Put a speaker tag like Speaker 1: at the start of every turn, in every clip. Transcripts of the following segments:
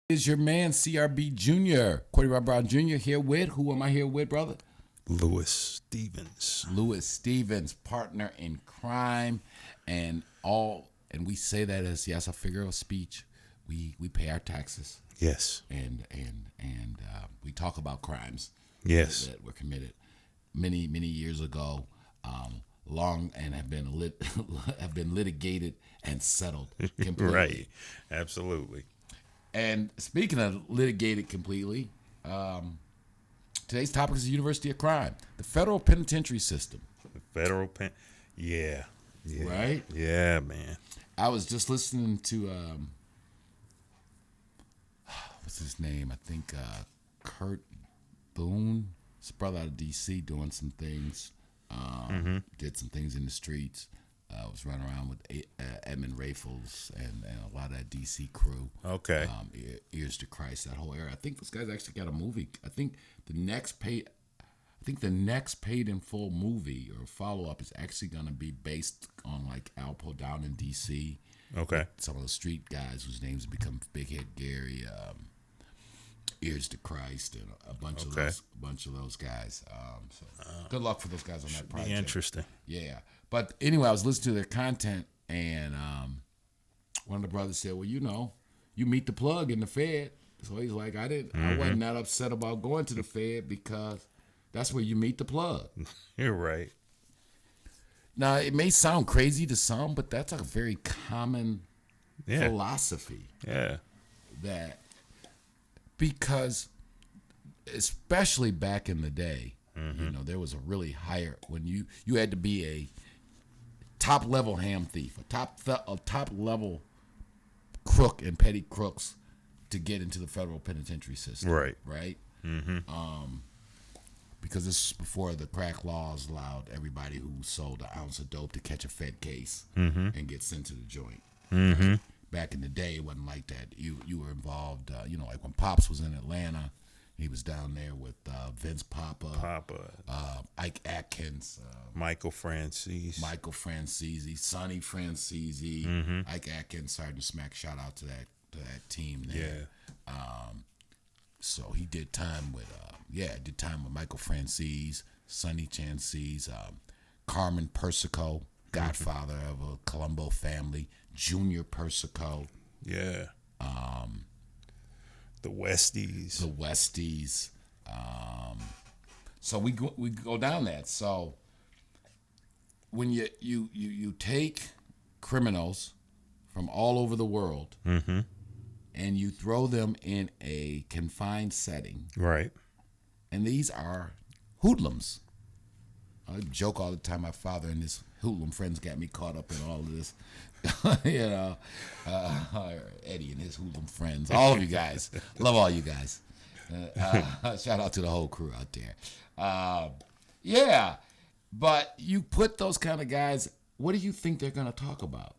Speaker 1: Is your man CRB Jr. Corey Rob Brown Jr. here with, who am I here with, brother?
Speaker 2: Louis Stevens.
Speaker 1: Louis Stevens, partner in crime, and we say that as a figure of speech. We pay our taxes.
Speaker 2: Yes.
Speaker 1: And we talk about crimes.
Speaker 2: Yes.
Speaker 1: That were committed many years ago, long and have been litigated and settled completely.
Speaker 2: Right. Absolutely.
Speaker 1: And speaking of litigated completely, today's topic is the University of Crime, the federal penitentiary system.
Speaker 2: The federal yeah.
Speaker 1: Right?
Speaker 2: Yeah, man.
Speaker 1: I was just listening to, what's his name? I think Kurt Boone, his brother out of D.C., doing some things, did some things in the streets. Was running around with Edmund Raffles and a lot of that DC crew.
Speaker 2: Okay.
Speaker 1: Ears to Christ, that whole era. I think this guy's actually got a movie. I think the next paid in full movie or follow up is actually going to be based on like Alpo down in DC.
Speaker 2: Okay.
Speaker 1: Some of the street guys whose names have become Big Head Gary, Ears to Christ, and a bunch of those guys. Good luck for those guys on that project.
Speaker 2: Be interesting.
Speaker 1: Yeah. But anyway, I was listening to their content, and one of the brothers said, well, you meet the plug in the Fed. So he's like, I wasn't that upset about going to the Fed because that's where you meet the plug.
Speaker 2: You're right.
Speaker 1: Now, it may sound crazy to some, but that's a very common philosophy.
Speaker 2: Yeah.
Speaker 1: That because especially back in the day, there was a really higher, when you had to be a top level ham thief, a top level crook and petty crooks to get into the federal penitentiary system.
Speaker 2: Right.
Speaker 1: Right. Because this is before the crack laws allowed everybody who sold an ounce of dope to catch a Fed case and get sent to the joint. Right? Back in the day, it wasn't like that. You were involved. Like when Pops was in Atlanta. He was down there with Vince Papa, Ike Atkins,
Speaker 2: Michael Francis,
Speaker 1: Sonny Francese, Ike Atkins, Sergeant Smack. Shout out to that team there.
Speaker 2: Yeah.
Speaker 1: So he did time with Michael Francis, Sonny Francis, Carmen Persico, godfather of a Colombo family, Junior Persico.
Speaker 2: Yeah. The Westies.
Speaker 1: So we go down that. So when you take criminals from all over the world and you throw them in a confined setting,
Speaker 2: right?
Speaker 1: And these are hoodlums. I joke all the time. My father and his hoodlum friends got me caught up in all of this. Eddie and his hoodlum friends. All of you guys. Love all you guys. Shout out to the whole crew out there. But you put those kind of guys, what do you think they're going to talk about?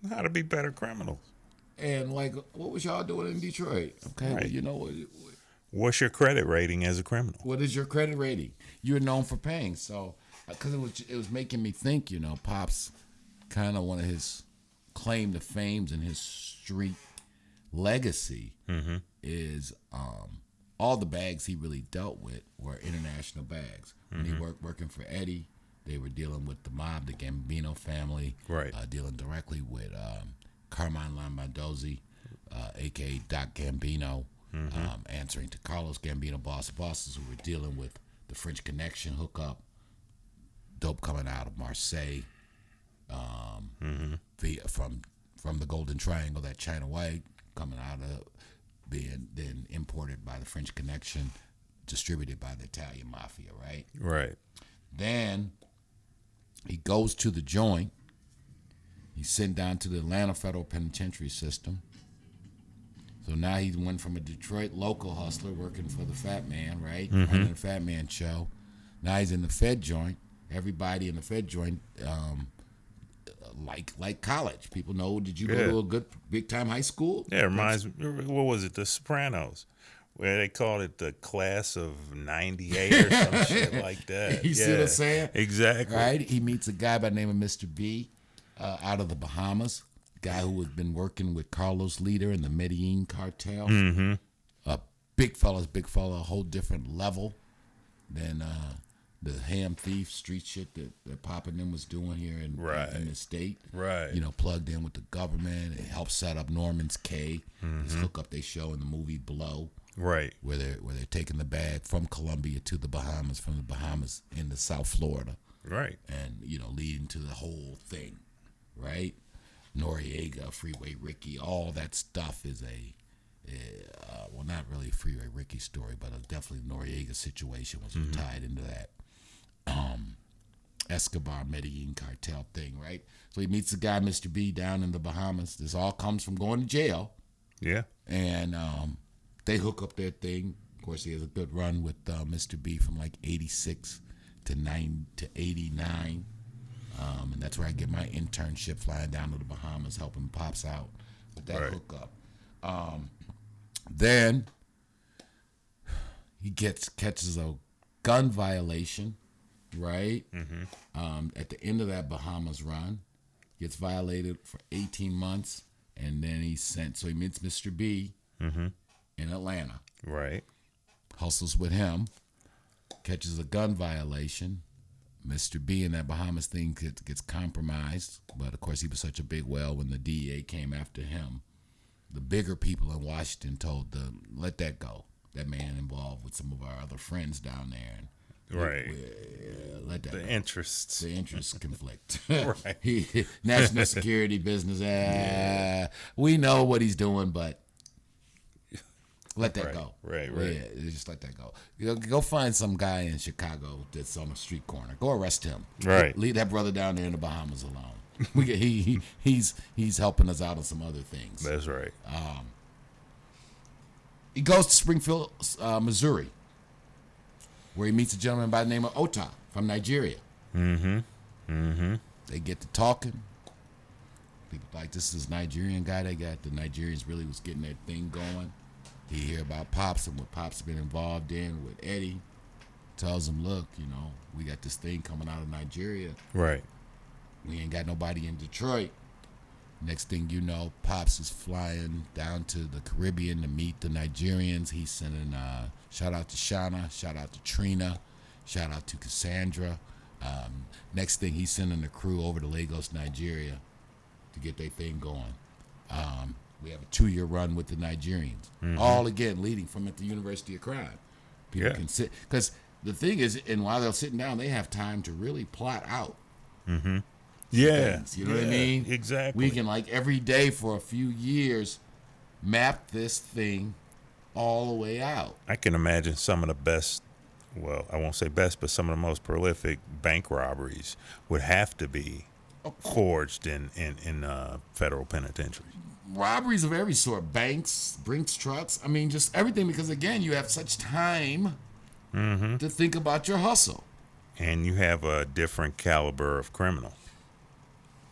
Speaker 2: How to be better criminals.
Speaker 1: And like, what was y'all doing in Detroit? Okay,
Speaker 2: right.
Speaker 1: Well,
Speaker 2: what's your credit rating as a criminal?
Speaker 1: What is your credit rating? You're known for paying. So, because it was making me think, Pops, kind of one of his claim to fame and his street legacy is all the bags he really dealt with were international bags. When he working for Eddie, they were dealing with the mob, the Gambino family,
Speaker 2: right?
Speaker 1: Dealing directly with Carmine Lombardozzi, a.k.a. Doc Gambino, answering to Carlos Gambino bosses who were dealing with the French Connection hookup, dope coming out of Marseille, from the Golden Triangle, that China White coming out of being then imported by the French Connection, distributed by the Italian mafia, right?
Speaker 2: Right.
Speaker 1: Then he goes to the joint. He's sent down to the Atlanta Federal Penitentiary System. So now he went from a Detroit local hustler working for the FatMan, right? Running the FatMan show. Now he's in the Fed joint. Everybody in the Fed joint, like college. People know, did you go to a good big time high school?
Speaker 2: Yeah, it reminds me, what was it, The Sopranos, where they called it the class of 98 or some shit like that.
Speaker 1: You see what I'm saying?
Speaker 2: Exactly.
Speaker 1: Right? He meets a guy by the name of Mr. B out of the Bahamas. guy who has been working with Carlos Ledher in the Medellin cartel.
Speaker 2: Mm-hmm.
Speaker 1: A big fella, a whole different level than the ham thief street shit that Pop and them was doing here in the state.
Speaker 2: Right.
Speaker 1: You know, plugged in with the government. It helped set up Norman's K, this hookup they show in the movie Blow.
Speaker 2: Right.
Speaker 1: Where they're taking the bag from Colombia to the Bahamas, from the Bahamas into South Florida.
Speaker 2: Right.
Speaker 1: And, you know, leading to the whole thing. Right? Noriega, Freeway Ricky, all that stuff is well, not really a Freeway Ricky story, but definitely Noriega's situation was tied into that Escobar Medellin cartel thing, right? So he meets the guy, Mr. B, down in the Bahamas. This all comes from going to jail.
Speaker 2: Yeah.
Speaker 1: And they hook up their thing. Of course, he has a good run with Mr. B from like 86 to 89. And that's where I get my internship, flying down to the Bahamas, helping Pops out with that hookup. Then he catches a gun violation, right? At the end of that Bahamas run, gets violated for 18 months, and then he's sent. So he meets Mr. B in Atlanta.
Speaker 2: Right.
Speaker 1: Hustles with him, catches a gun violation. Mr. B in that Bahamas thing gets compromised, but of course he was such a big whale when the DEA came after him. The bigger people in Washington told them, let that go. That man involved with some of our other friends down there. And
Speaker 2: right.
Speaker 1: Let that
Speaker 2: the
Speaker 1: go.
Speaker 2: interests.
Speaker 1: The interests conflict.
Speaker 2: Right.
Speaker 1: National security business. We know what he's doing, but let that go.
Speaker 2: Right.
Speaker 1: Yeah, just let that go. Go find some guy in Chicago that's on a street corner. Go arrest him.
Speaker 2: Right.
Speaker 1: Leave that brother down there in the Bahamas alone. He's helping us out on some other things.
Speaker 2: That's right.
Speaker 1: He goes to Springfield, Missouri, where he meets a gentleman by the name of Ota from Nigeria. They get to talking. People like, this is Nigerian guy they got. The Nigerians really was getting their thing going. He hear about Pops and what Pops been involved in with Eddie. Tells him, look, you know, we got this thing coming out of Nigeria.
Speaker 2: Right.
Speaker 1: We ain't got nobody in Detroit. Next thing you know, Pops is flying down to the Caribbean to meet the Nigerians. He's sending shout out to Shauna, shout out to Trina, shout out to Cassandra. Next thing, he's sending the crew over to Lagos, Nigeria to get their thing going. We have a 2-year run with the Nigerians. All, again, leading from at the University of Crime. People can sit. Because the thing is, and while they're sitting down, they have time to really plot out.
Speaker 2: Yeah.
Speaker 1: Things, you know what I mean?
Speaker 2: Exactly.
Speaker 1: We can, like, every day for a few years, map this thing all the way out.
Speaker 2: I can imagine some of the best, well, I won't say best, but some of the most prolific bank robberies would have to be forged in federal penitentiaries.
Speaker 1: Robberies of every sort, banks, Brinks trucks, I mean, just everything, because, again, you have such time to think about your hustle.
Speaker 2: And you have a different caliber of criminal.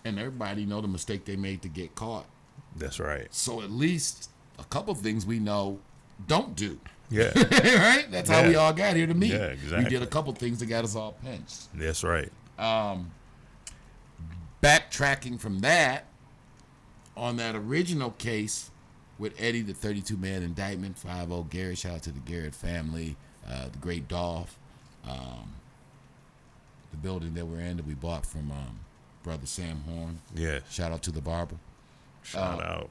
Speaker 1: And everybody know the mistake they made to get caught.
Speaker 2: That's right.
Speaker 1: So at least a couple things we know don't do.
Speaker 2: Yeah.
Speaker 1: Right? That's how we all got here to meet.
Speaker 2: Yeah, exactly.
Speaker 1: We did a couple things that got us all pinched.
Speaker 2: That's right.
Speaker 1: Backtracking from that, on that original case with Eddie, the 32-man indictment, 5-0 Garrett, shout out to the Garrett family, the great Dolph, the building that we're in that we bought from brother Sam Horn.
Speaker 2: Yeah.
Speaker 1: Shout out to the barber.
Speaker 2: Shout out.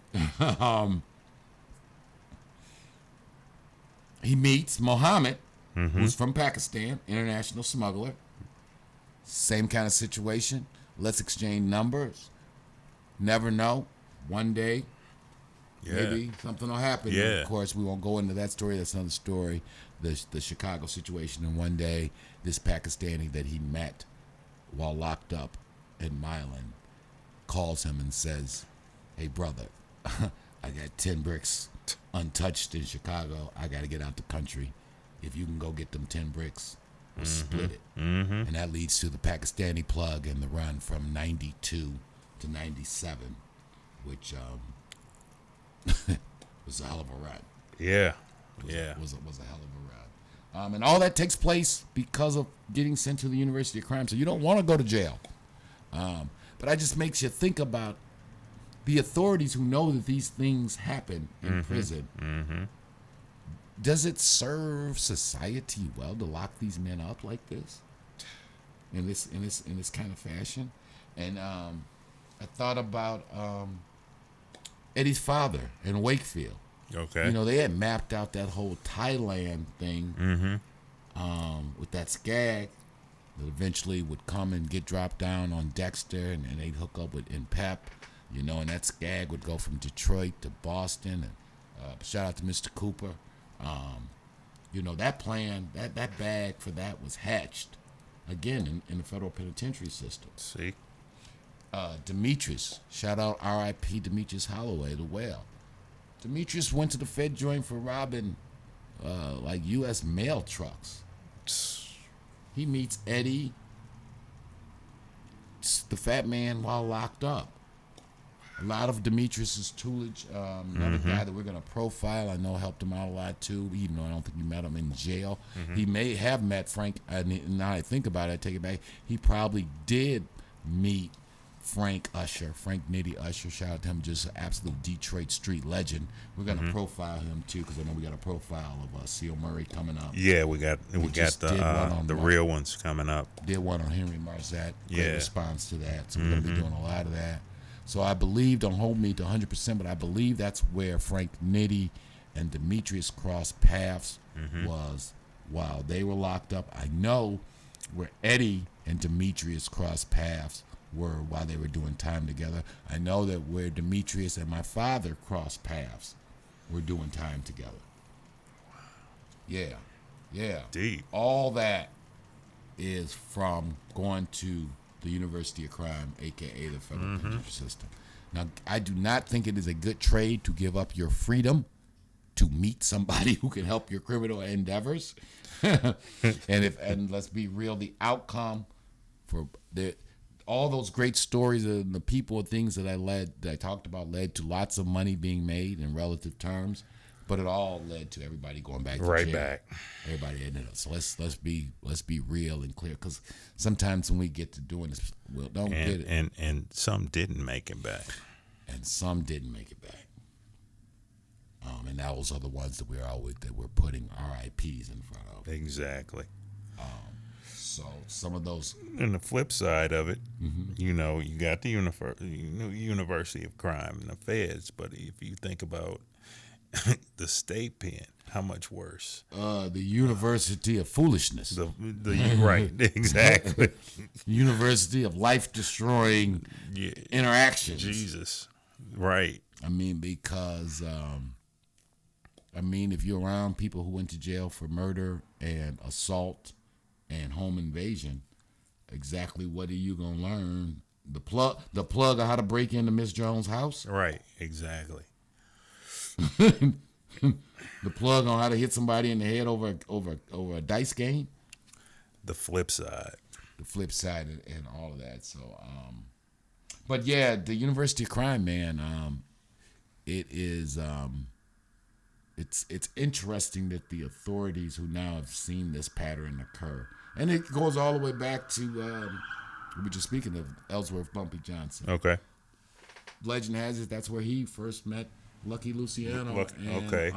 Speaker 1: He meets Mohammed, who's from Pakistan, international smuggler. Same kind of situation. Let's exchange numbers. Never know. One day, maybe something will happen.
Speaker 2: Yeah.
Speaker 1: Of course, we won't go into that story. That's another story. The Chicago situation. And one day, this Pakistani that he met while locked up in Milan calls him and says, hey, brother, I got 10 bricks untouched in Chicago. I got to get out the country. If you can go get them 10 bricks, we'll split it. And that leads to the Pakistani plug and the run from 92 to 97, which was a hell of a run.
Speaker 2: Yeah.
Speaker 1: Was a hell of a run. And all that takes place because of getting sent to the University of Crime. So you don't want to go to jail. But that just makes you think about the authorities who know that these things happen in prison, does it serve society well to lock these men up like this? In this kind of fashion? And I thought about Eddie's father in Wakefield.
Speaker 2: Okay.
Speaker 1: You know, they had mapped out that whole Thailand thing with that skag that eventually would come and get dropped down on Dexter, and they'd hook up with in Pep, you know, and that skag would go from Detroit to Boston. And shout out to Mr. Cooper. You know, that plan, that bag for that was hatched, again, in the federal penitentiary system.
Speaker 2: See?
Speaker 1: Demetrius, shout out R.I.P. Demetrius Holloway, the whale. Demetrius went to the Fed joint for robbing like U.S. mail trucks. He meets Eddie, the fat man, while locked up. A lot of Demetrius's tutelage, another guy that we're going to profile, I know helped him out a lot too, even though I don't think he met him in jail. He may have met Frank, and now I think about it, I take it back, he probably did meet Frank Nitty Usher, shout out to him, just an absolute Detroit street legend. We're going to profile him too, because I know we got a profile of Seal Murray coming up.
Speaker 2: Yeah, we got the real ones coming up.
Speaker 1: Did one on Henry Marzette. Great
Speaker 2: Yeah.
Speaker 1: response to that. So we're going to be doing a lot of that. So I believe, don't hold me to 100%, but I believe that's where Frank Nitty and Demetrius crossed paths was while they were locked up. I know where Eddie and Demetrius crossed paths were while they were doing time together. I know that where Demetrius and my father crossed paths were doing time together. Yeah.
Speaker 2: Deep.
Speaker 1: All that is from going to the University of Crime, a.k.a. the federal penitentiary system. Now, I do not think it is a good trade to give up your freedom to meet somebody who can help your criminal endeavors. and let's be real, the outcome for all those great stories and the people and things that I talked about led to lots of money being made in relative terms, but it all led to everybody going back to
Speaker 2: Right
Speaker 1: jail.
Speaker 2: back.
Speaker 1: Everybody ended up. So let's be real and clear, because sometimes when we get to doing this, we don't get it.
Speaker 2: And some didn't make it back.
Speaker 1: And some didn't make it back. And those are the ones that we're putting RIPs in front of.
Speaker 2: Exactly.
Speaker 1: So some of those.
Speaker 2: And the flip side of it, you know, you got the University of Crime and the feds, but if you think about the state pen, how much worse?
Speaker 1: The University of Foolishness.
Speaker 2: The right, exactly.
Speaker 1: University of life-destroying interactions.
Speaker 2: Jesus, right.
Speaker 1: I mean, because if you're around people who went to jail for murder and assault and home invasion, exactly what are you gonna learn? The plug of how to break into Miss Jones' house.
Speaker 2: Right, exactly.
Speaker 1: The plug on how to hit somebody in the head over a dice game.
Speaker 2: The flip side
Speaker 1: and all of that. So, but yeah, the University of Crime, man. It is. It's interesting that the authorities who now have seen this pattern occur, and it goes all the way back to we were just speaking of Ellsworth Bumpy Johnson.
Speaker 2: Okay.
Speaker 1: Legend has it that's where he first met Lucky Luciano.
Speaker 2: Okay.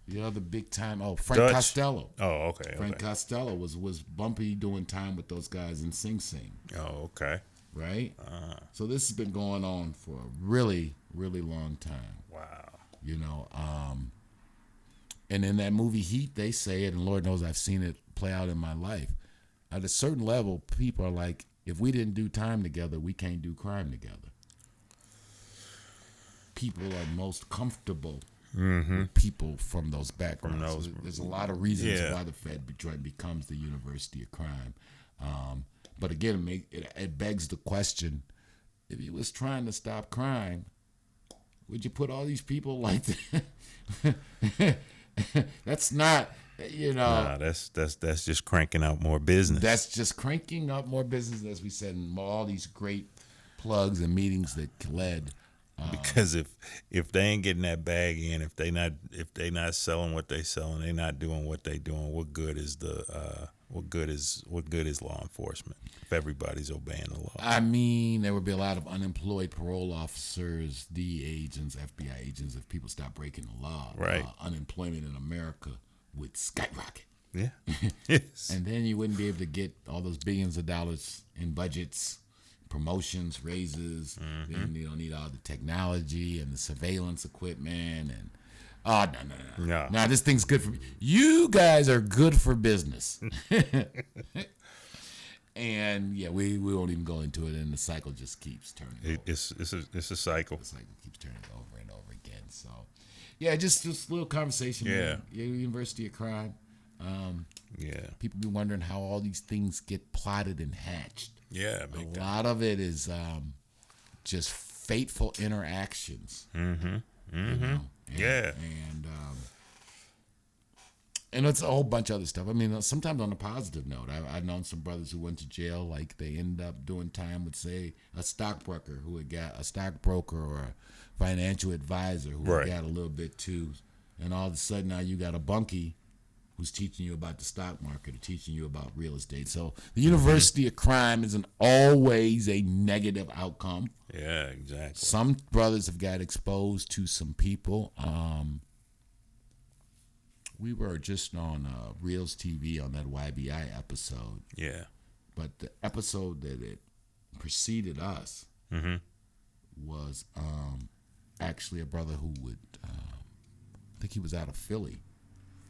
Speaker 1: The other big time. Oh, Frank
Speaker 2: Dutch.
Speaker 1: Costello.
Speaker 2: Oh, okay.
Speaker 1: Frank Costello was Bumpy doing time with those guys in Sing Sing.
Speaker 2: Oh, okay.
Speaker 1: Right. So this has been going on for a really, really long time.
Speaker 2: Wow.
Speaker 1: You know, and in that movie Heat, they say it, and Lord knows I've seen it play out in my life. At a certain level, people are like, if we didn't do time together, we can't do crime together. People are most comfortable with people from those backgrounds. So there's a lot of reasons why the Fed joint becomes the University of Crime. But again, it begs the question, if you was trying to stop crime, would you put all these people like that? That's not, you know.
Speaker 2: Nah, that's just cranking out more business.
Speaker 1: That's just cranking up more business, as we said, and all these great plugs and meetings that led.
Speaker 2: Because if they ain't getting that bag in, if they not selling what they selling, they not doing what they doing, what good is the what good is law enforcement if everybody's obeying the law?
Speaker 1: I mean, there would be a lot of unemployed parole officers, DEA agents, FBI agents if people stop breaking the law.
Speaker 2: Right.
Speaker 1: Unemployment in America would skyrocket.
Speaker 2: Yeah. Yes.
Speaker 1: And then you wouldn't be able to get all those billions of dollars in budgets, promotions, raises. Then you don't need all the technology and the surveillance equipment and no. Nah, this thing's good for me. You guys are good for business. And yeah, we won't even go into it, and the cycle just keeps turning.
Speaker 2: It's a cycle.
Speaker 1: The cycle keeps turning over and over again. So yeah, just a little conversation.
Speaker 2: Yeah.
Speaker 1: University of Crime.
Speaker 2: Yeah.
Speaker 1: People be wondering how all these things get plotted and hatched.
Speaker 2: Yeah.
Speaker 1: A lot of it is just fateful interactions.
Speaker 2: Mm-hmm. Mm-hmm.
Speaker 1: You know? And it's a whole bunch of other stuff. I mean, sometimes on a positive note, I've known some brothers who went to jail, like they ended up doing time with, say, a stockbroker who had got a stockbroker or a financial advisor who had got a little bit too, and all of a sudden now you got a bunkie who's teaching you about the stock market or teaching you about real estate. So the University of Crime isn't always a negative outcome.
Speaker 2: Yeah, exactly.
Speaker 1: Some brothers have got exposed to some people. We were just on Reels TV on that YBI episode.
Speaker 2: Yeah.
Speaker 1: But the episode that it preceded us was actually a brother who would, I think he was out of Philly.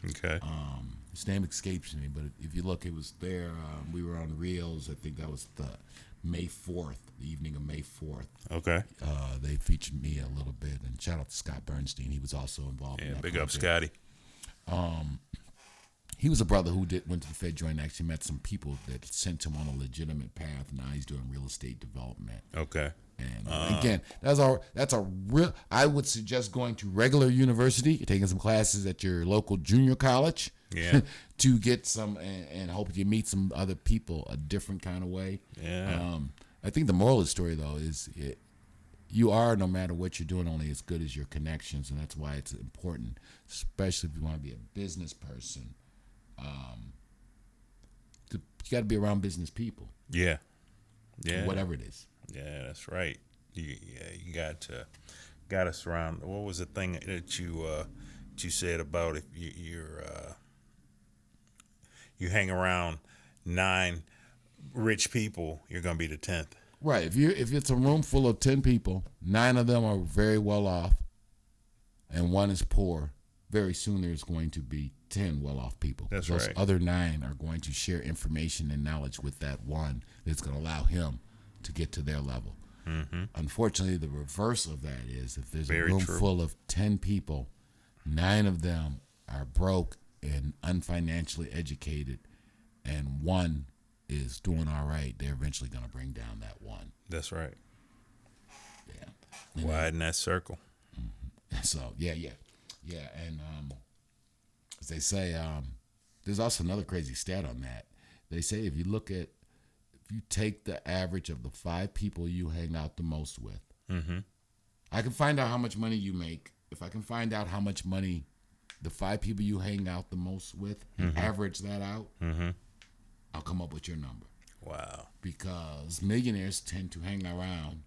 Speaker 2: Okay.
Speaker 1: His name escapes me, but if you look, it was there. We were on Reels. I think that was the May 4th, the evening of May 4th.
Speaker 2: Okay.
Speaker 1: They featured me a little bit, and shout out to Scott Bernstein. He was also involved in that
Speaker 2: big
Speaker 1: project.
Speaker 2: up, Scotty.
Speaker 1: He was a brother who went to the Fed joint and actually met some people that sent him on a legitimate path. Now he's doing real estate development.
Speaker 2: Okay.
Speaker 1: And again, that's a real. I would suggest going to regular university, taking some classes at your local junior college.
Speaker 2: Yeah.
Speaker 1: To get some and hope you meet some other people a different kind of way.
Speaker 2: Yeah.
Speaker 1: I think the moral of the story though is you are, no matter what you're doing, only as good as your connections, and that's why it's important, especially if you want to be a business person. You got to be around business people.
Speaker 2: Yeah. Yeah.
Speaker 1: Whatever it is.
Speaker 2: Yeah, that's right. You got to surround. What was the thing that you said about if you hang around 9 rich people, you're gonna be the 10th.
Speaker 1: Right. If it's a room full of 10 people, 9 of them are very well off, and 1 is poor, very soon there's going to be 10 well-off people.
Speaker 2: That's
Speaker 1: Those
Speaker 2: right.
Speaker 1: other 9 are going to share information and knowledge with that 1 that's going to allow him to get to their level. Mm-hmm. Unfortunately, the reverse of that is if there's
Speaker 2: Very
Speaker 1: a room
Speaker 2: true.
Speaker 1: full of 10 people, 9 of them are broke and unfinancially educated, and 1 is doing all right, they're eventually going to bring down that 1.
Speaker 2: That's right.
Speaker 1: Yeah.
Speaker 2: Widen that circle.
Speaker 1: So, yeah. And as they say, there's also another crazy stat on that. They say if you take the average of the 5 people you hang out the most with, I can find out how much money you make. If I can find out how much money the 5 people you hang out the most with, and average that out, I'll come up with your number.
Speaker 2: Wow.
Speaker 1: Because millionaires tend to hang around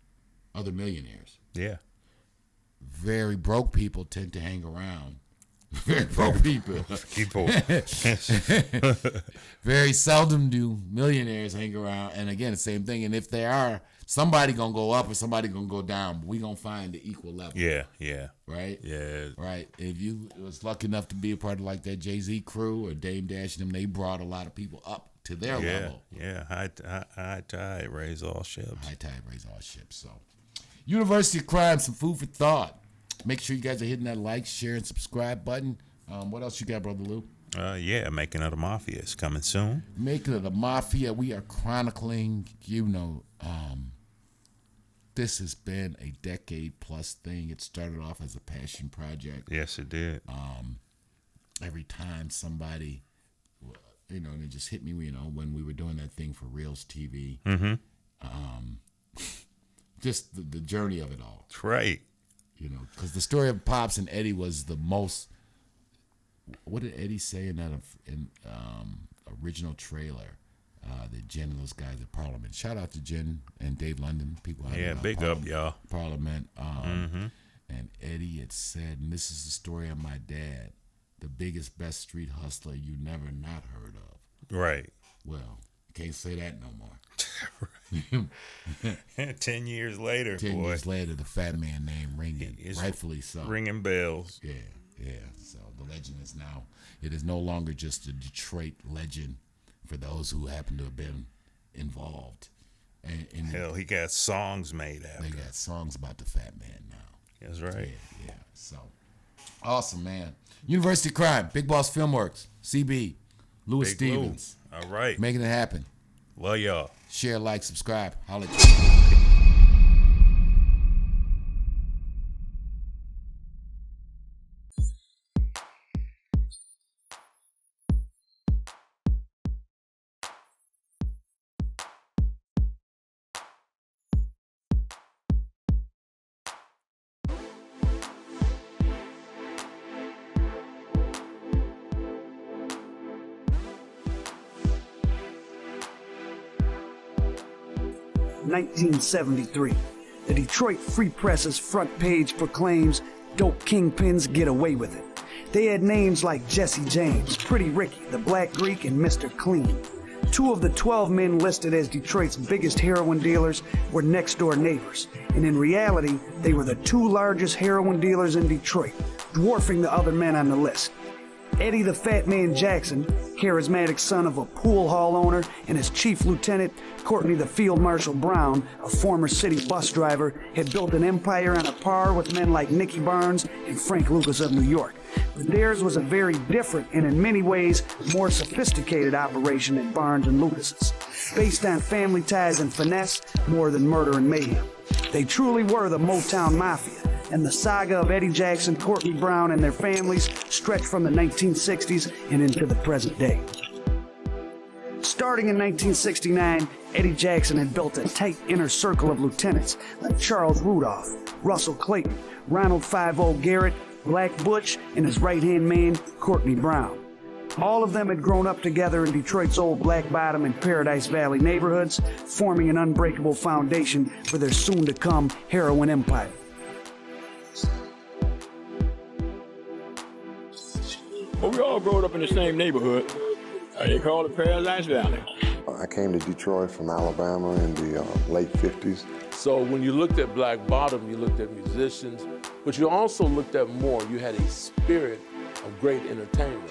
Speaker 1: other millionaires.
Speaker 2: Yeah.
Speaker 1: Very broke people tend to hang around very broke people. Very seldom do millionaires hang around. And again, the same thing. And if they are, somebody gonna go up or somebody gonna go down. But we gonna find the equal level.
Speaker 2: Yeah.
Speaker 1: Right?
Speaker 2: Yeah.
Speaker 1: Right. If you was lucky enough to be a part of like that Jay-Z crew or Dame Dash and them, they brought a lot of people up to their level.
Speaker 2: Yeah. High tide raise all ships.
Speaker 1: High tide raise all ships. So, University of Crime, some food for thought. Make sure you guys are hitting that like, share, and subscribe button. What else you got, Brother Lou?
Speaker 2: Making of the Mafia is coming soon.
Speaker 1: Making of the Mafia. We are chronicling, this has been a decade-plus thing. It started off as a passion project.
Speaker 2: Yes, it did.
Speaker 1: Every time somebody, and it just hit me, when we were doing that thing for Reels TV. Just the journey of it all.
Speaker 2: That's right.
Speaker 1: Because the story of Pops and Eddie was the most. What did Eddie say in that? A original trailer that Jen and those guys at Parliament. Shout out to Jen and Dave London, people out
Speaker 2: Yeah, big up, y'all.
Speaker 1: Parliament. And Eddie had said, and this is the story of my dad, the biggest, best street hustler you never not heard of.
Speaker 2: Right.
Speaker 1: Well, you can't say that no more.
Speaker 2: 10 years later,
Speaker 1: 10 years later, the FatMan name ringing, rightfully so.
Speaker 2: Ringing bells.
Speaker 1: Yeah. So the legend is now, it is no longer just a Detroit legend for those who happen to have been involved. And
Speaker 2: hell, he got songs made after.
Speaker 1: They got songs about the FatMan now.
Speaker 2: That's right.
Speaker 1: Yeah. So awesome, man. University of Crime, Big Boss Filmworks, CB, Louis
Speaker 2: Big
Speaker 1: Stevens.
Speaker 2: Lou. All right.
Speaker 1: Making it happen.
Speaker 2: Love y'all.
Speaker 1: Share, like, subscribe. Holla at you.
Speaker 3: 1973. The Detroit Free Press's front page proclaims, "Dope kingpins get away with it." They had names like Jesse James, Pretty Ricky, the Black Greek, and Mr. Clean. 2 of the 12 men listed as Detroit's biggest heroin dealers were next-door neighbors, and in reality, they were the 2 largest heroin dealers in Detroit, dwarfing the other men on the list. Eddie the Fat Man Jackson, charismatic son of a pool hall owner, and his chief lieutenant, Courtney the Field Marshal Brown, a former city bus driver, had built an empire on a par with men like Nicky Barnes and Frank Lucas of New York. But theirs was a very different and in many ways more sophisticated operation than Barnes and Lucas's, based on family ties and finesse more than murder and mayhem. They truly were the Motown Mafia, and the saga of Eddie Jackson, Courtney Brown, and their families stretched from the 1960s and into the present day. Starting in 1969, Eddie Jackson had built a tight inner circle of lieutenants like Charles Rudolph, Russell Clayton, Ronald 5-0 Garrett, Black Butch, and his right-hand man, Courtney Brown. All of them had grown up together in Detroit's old Black Bottom and Paradise Valley neighborhoods, forming an unbreakable foundation for their soon-to-come heroin empire.
Speaker 4: Well, we all grew up in the same neighborhood. They call it Paradise Valley.
Speaker 5: I came to Detroit from Alabama in the late 50s.
Speaker 6: So when you looked at Black Bottom, you looked at musicians, but you also looked at more. You had a spirit of great entertainment.